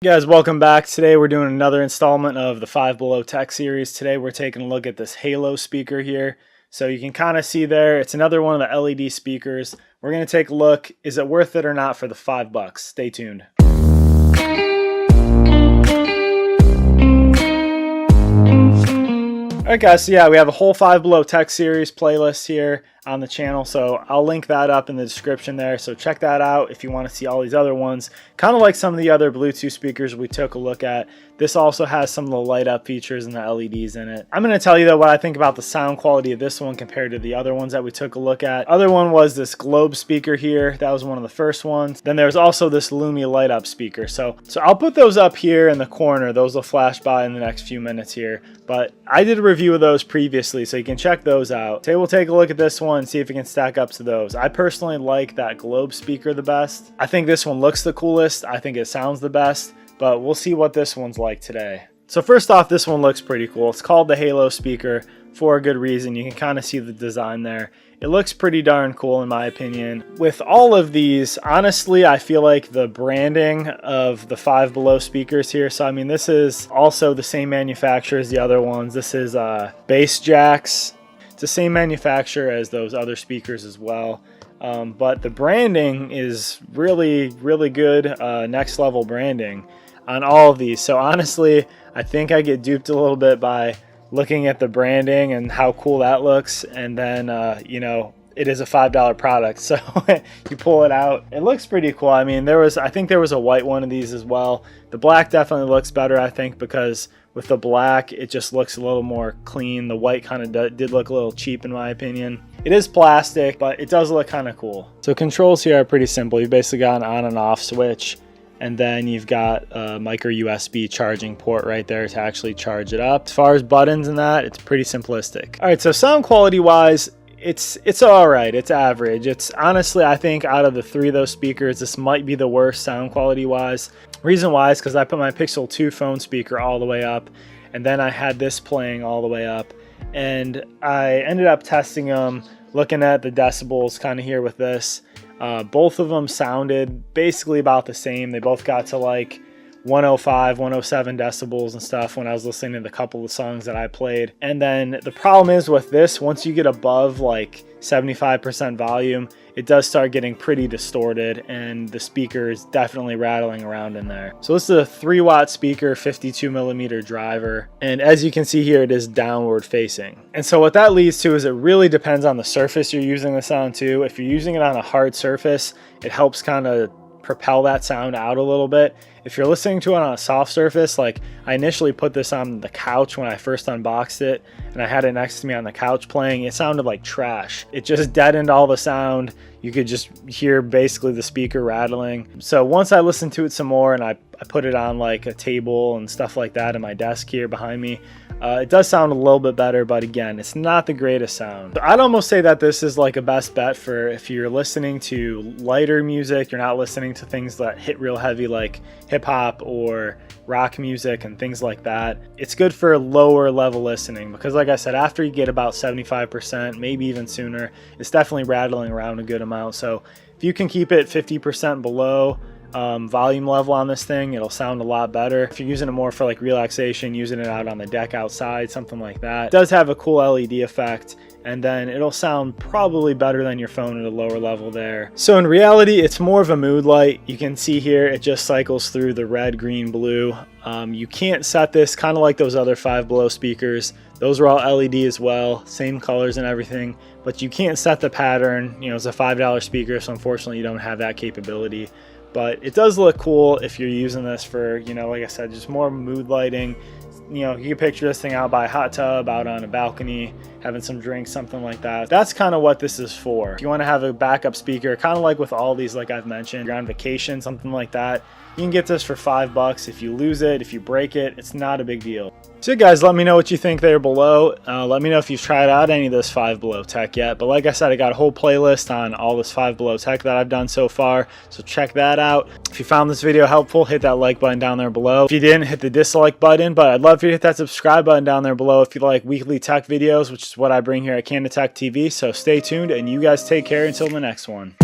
Hey guys, welcome back. Today we're doing another installment of the Five Below Tech series. Today we're taking a look at this Halo speaker here. So you can kind of see there, it's another one of the LED speakers. We're going to take a look, is it worth it or not for the $5? Stay tuned. Alright guys, so yeah, we have a whole Five Below Tech series playlist here on the channel, so I'll link that up in the description there, so check that out if you want to see all these other ones. Kind of like some of the other Bluetooth speakers we took a look at. This also has some of the light up features and the LEDs in it. I'm going to tell you though what I think about the sound quality of this one compared to the other ones that we took a look at. Other one was this Globe speaker here. That was one of the first ones. Then there's also this Lumi light up speaker. So I'll put those up here in the corner. Those will flash by in the next few minutes here. But I did a review of those previously, so you can check those out. Today we'll take a look at this one and see if it can stack up to those. I personally like that Globe speaker the best. I think this one looks the coolest. I think it sounds the best, but we'll see what this one's like today. So first off, this one looks pretty cool. It's called the Halo speaker for a good reason. You can kind of see the design there. It looks pretty darn cool in my opinion. With all of these, honestly, I feel like the branding of the Five Below speakers here, so I mean this is also the same manufacturer as the other ones. This is Bass Jaxx. It's the same manufacturer as those other speakers as well. But the branding is really good, next level branding on all of these. So honestly, I think I get duped a little bit by looking at the branding and how cool that looks, and then you know, it is a $5 product, so you pull it out, it looks pretty cool. I mean, I think there was a white one of these as well. The black definitely looks better, I think, because with the black it just looks a little more clean. The white kind of did look a little cheap in my opinion. It is plastic, but it does look kind of cool. So controls here are pretty simple. You've basically got an on and off switch, and then you've got a micro USB charging port right there to actually charge it up. As far as buttons and that, it's pretty simplistic. All right, so sound quality wise, it's all right. It's average. It's honestly, I think out of the three of those speakers, this might be the worst sound quality wise. Reason why is because I put my Pixel 2 phone speaker all the way up, and then I had this playing all the way up, and I ended up testing them, looking at the decibels kind of here with this. Both of them sounded basically about the same. They both got to like 105, 107 decibels and stuff when I was listening to the couple of songs that I played. And then the problem is with this, once you get above like 75% volume, it does start getting pretty distorted, and the speaker is definitely rattling around in there. So this is a 3-watt speaker, 52mm driver, and as you can see here, it is downward facing. And so what that leads to is it really depends on the surface you're using this on too. If you're using it on a hard surface, it helps kind of propel that sound out a little bit. If you're listening to it on a soft surface, like I initially put this on the couch when I first unboxed it, and I had it next to me on the couch playing, it sounded like trash. It just deadened all the sound. You could just hear basically the speaker rattling. So once I listened to it some more and I put it on like a table and stuff like that in my desk here behind me, it does sound a little bit better, but again, it's not the greatest sound. So I'd almost say that this is like a best bet for if you're listening to lighter music, you're not listening to things that hit real heavy like hip hop or rock music and things like that. It's good for lower level listening because like I said, after you get about 75%, maybe even sooner, it's definitely rattling around a good amount. So if you can keep it 50% below volume level on this thing, it'll sound a lot better. If you're using it more for like relaxation, using it out on the deck outside, something like that, it does have a cool LED effect, and then it'll sound probably better than your phone at a lower level there. So in reality, it's more of a mood light. You can see here it just cycles through the red, green, blue. You can't set this, kind of like those other Five Below speakers. Those are all LED as well, same colors and everything, but you can't set the pattern. You know, it's a $5 speaker, so unfortunately you don't have that capability. But it does look cool if you're using this for, you know, like I said, just more mood lighting. You know, you can picture this thing out by a hot tub, out on a balcony, having some drinks, something like that. That's kind of what this is for. If you want to have a backup speaker, kind of like with all these, like I've mentioned, you're on vacation, something like that, you can get this for $5. If you lose it, if you break it, it's not a big deal. So guys, let me know what you think there below. Let me know if you've tried out any of this Five Below tech yet. But like I said, I got a whole playlist on all this Five Below tech that I've done so far, so check that out. If you found this video helpful, hit that like button down there below. If you didn't, hit the dislike button, but I'd love for you to hit that subscribe button down there below if you like weekly tech videos, which is what I bring here at Candid TV. So stay tuned, and you guys take care until the next one.